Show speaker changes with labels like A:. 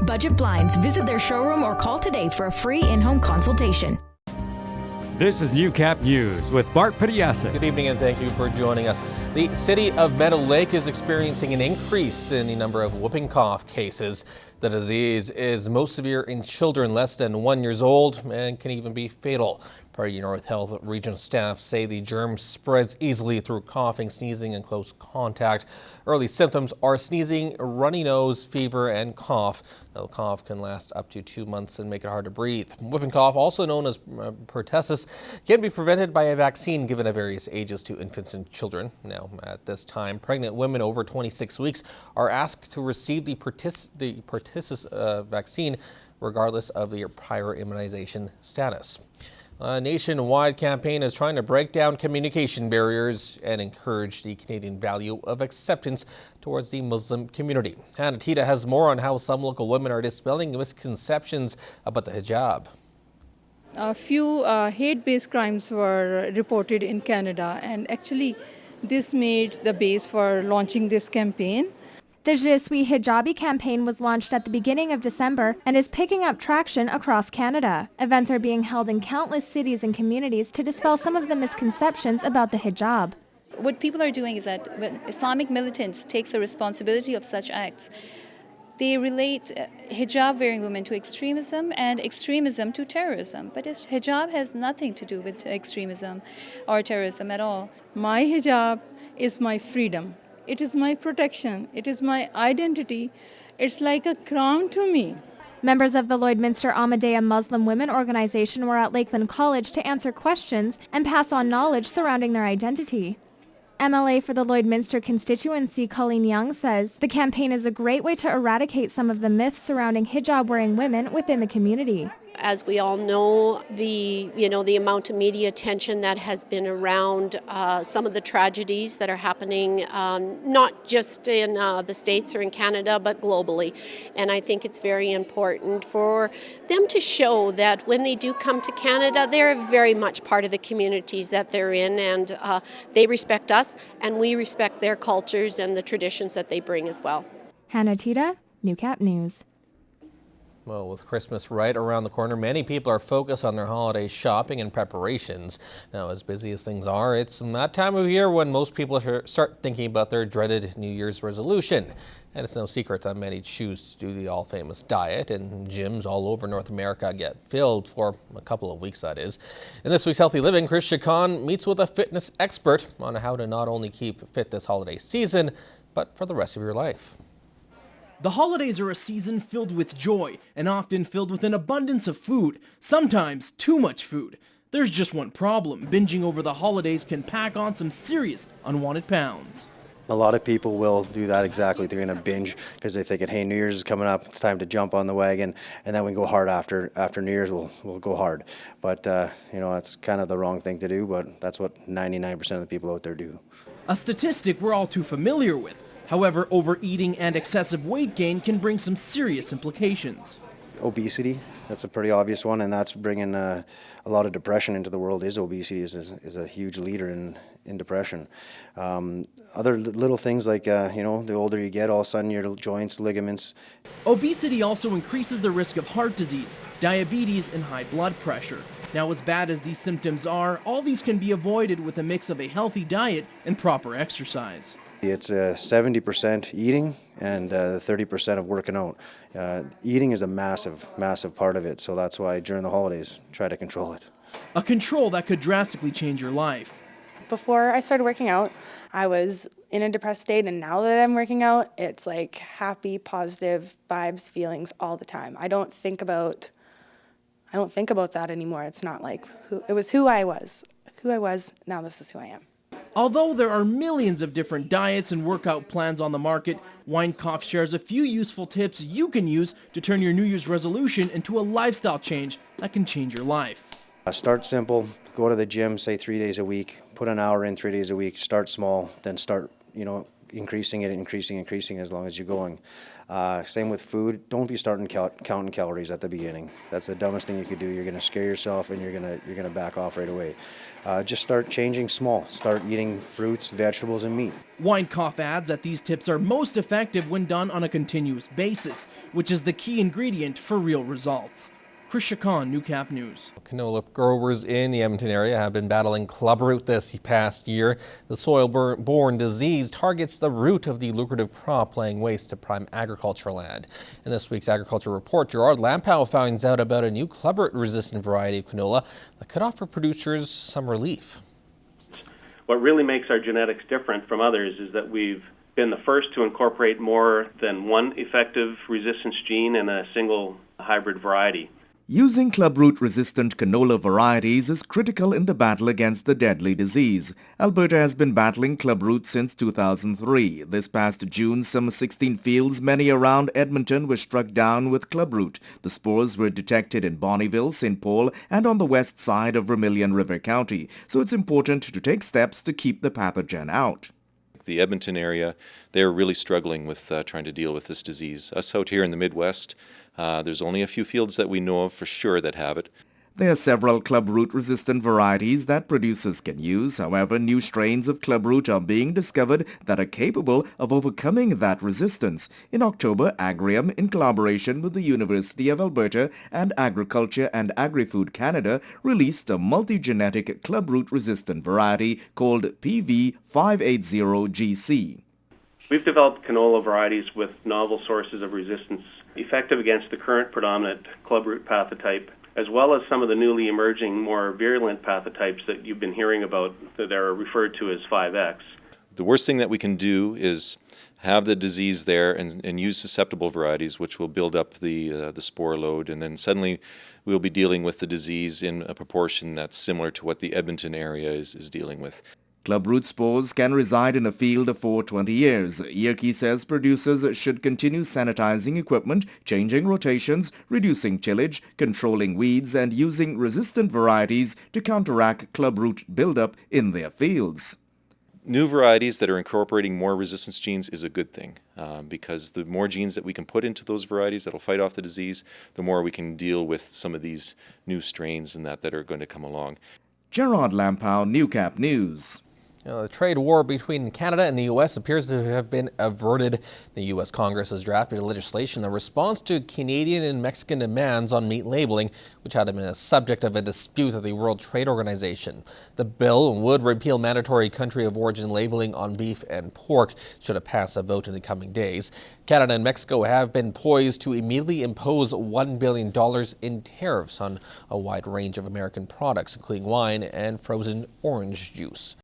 A: Budget Blinds. Visit their showroom or call today for a free in-home consultation.
B: This is UCAP News with Bart Padiasa.
C: Good evening and thank you for joining us. The city of Meadow Lake is experiencing an increase in the number of whooping cough cases. The disease is most severe in children less than 1 year old and can even be fatal. Prairie North Health Region staff say the germ spreads easily through coughing, sneezing, and close contact. Early symptoms are sneezing, runny nose, fever, and cough. The cough can last up to 2 months and make it hard to breathe. Whooping cough, also known as pertussis, can be prevented by a vaccine given at various ages to infants and children. Now, at this time, pregnant women over 26 weeks are asked to receive the pertussis vaccine regardless of their prior immunization status. A nationwide campaign is trying to break down communication barriers and encourage the Canadian value of acceptance towards the Muslim community. Hannah Tita has more on how some local women are dispelling misconceptions about the hijab.
D: A few hate-based crimes were reported in Canada, and actually this made the base for launching this campaign.
E: The Je suis Hijabi campaign was launched at the beginning of December and is picking up traction across Canada. Events are being held in countless cities and communities to dispel some of the misconceptions about the hijab.
F: What people are doing is that when Islamic militants takes the responsibility of such acts, they relate hijab-wearing women to extremism and extremism to terrorism. But hijab has nothing to do with extremism or terrorism at all.
D: My hijab is my freedom. It is my protection. It is my identity. It's like a crown to me.
E: Members of the Lloydminster Ahmadiyya Muslim Women Organization were at Lakeland College to answer questions and pass on knowledge surrounding their identity. MLA for the Lloydminster constituency, Colleen Young, says the campaign is a great way to eradicate some of the myths surrounding hijab-wearing women within the community.
G: As we all know, the amount of media attention that has been around some of the tragedies that are happening, not just in the States or in Canada, but globally. And I think it's very important for them to show that when they do come to Canada, they're very much part of the communities that they're in, and they respect us, and we respect their cultures and the traditions that they bring as well.
E: Hannah Tita, UCAP News.
C: Well, with Christmas right around the corner, many people are focused on their holiday shopping and preparations. Now, as busy as things are, it's that time of year when most people start thinking about their dreaded New Year's resolution. And it's no secret that many choose to do the all-famous diet, and gyms all over North America get filled for a couple of weeks, that is. In this week's Healthy Living, Chris Chacon meets with a fitness expert on how to not only keep fit this holiday season, but for the rest of your life.
H: The holidays are a season filled with joy and often filled with an abundance of food, sometimes too much food. There's just one problem. Binging over the holidays can pack on some serious unwanted pounds.
I: A lot of people will do that exactly. They're going to binge because they're thinking, hey, New Year's is coming up. It's time to jump on the wagon. And then we go hard after New Year's, we'll go hard. But, that's kind of the wrong thing to do, but that's what 99% of the people out there do.
H: A statistic we're all too familiar with. However, overeating and excessive weight gain can bring some serious implications.
I: Obesity, that's a pretty obvious one, and that's bringing a lot of depression into the world. Obesity is a huge leader in depression. Other little things like, the older you get, all of a sudden your joints, ligaments.
H: Obesity also increases the risk of heart disease, diabetes, and high blood pressure. Now, as bad as these symptoms are, all these can be avoided with a mix of a healthy diet and proper exercise.
I: It's 70% eating and 30% of working out. Eating is a massive, massive part of it, so that's why during the holidays, try to control it.
H: A control that could drastically change your life.
J: Before I started working out, I was in a depressed state, and now that I'm working out, it's like happy, positive vibes, feelings all the time. I don't think about that anymore. It's not like it was who I was. Now this is who I am.
H: Although there are millions of different diets and workout plans on the market, Weinkopf shares a few useful tips you can use to turn your New Year's resolution into a lifestyle change that can change your life.
I: Start simple, go to the gym, say 3 days a week, put an hour in 3 days a week, start small, then start, increasing as long as you're going. Same with food. Don't be starting counting calories at the beginning. That's the dumbest thing you could do. You're going to scare yourself, and you're going to back off right away. Just start changing small. Start eating fruits, vegetables, and meat.
H: Weinkopf adds that these tips are most effective when done on a continuous basis, which is the key ingredient for real results. Chris Chacon, Newcap News.
C: Canola growers in the Edmonton area have been battling clubroot this past year. The soil-borne disease targets the root of the lucrative crop, laying waste to prime agricultural land. In this week's Agriculture Report, Gerard Lampow finds out about a new clubroot-resistant variety of canola that could offer producers some relief.
K: What really makes our genetics different from others is that we've been the first to incorporate more than one effective resistance gene in a single hybrid variety.
L: Using clubroot-resistant canola varieties is critical in the battle against the deadly disease. Alberta has been battling clubroot since 2003. This past June, some 16 fields, many around Edmonton, were struck down with clubroot. The spores were detected in Bonnyville, St. Paul, and on the west side of Vermilion River County, so it's important to take steps to keep the pathogen out.
M: The Edmonton area, they're really struggling with trying to deal with this disease. Us out here in the Midwest, there's only a few fields that we know of for sure that have it.
L: There are several clubroot-resistant varieties that producers can use. However, new strains of clubroot are being discovered that are capable of overcoming that resistance. In October, Agrium, in collaboration with the University of Alberta and Agriculture and Agri-Food Canada, released a multi-genetic clubroot-resistant variety called PV580GC.
K: We've developed canola varieties with novel sources of resistance, effective against the current predominant clubroot pathotype, as well as some of the newly emerging, more virulent pathotypes that you've been hearing about that are referred to as 5X.
M: The worst thing that we can do is have the disease there and use susceptible varieties, which will build up the spore load, and then suddenly we'll be dealing with the disease in a proportion that's similar to what the Edmonton area is dealing with.
L: Clubroot spores can reside in a field for 20 years. Yerke says producers should continue sanitizing equipment, changing rotations, reducing tillage, controlling weeds, and using resistant varieties to counteract clubroot buildup in their fields.
M: New varieties that are incorporating more resistance genes is a good thing because the more genes that we can put into those varieties that will fight off the disease, the more we can deal with some of these new strains and that are going to come along.
L: Gerard Lampow, Newcap News.
C: The trade war between Canada and the U.S. appears to have been averted. The U.S. Congress has drafted legislation in response to Canadian and Mexican demands on meat labeling, which had been a subject of a dispute at the World Trade Organization. The bill would repeal mandatory country of origin labeling on beef and pork, should it pass a vote in the coming days. Canada and Mexico have been poised to immediately impose $1 billion in tariffs on a wide range of American products, including wine and frozen orange juice.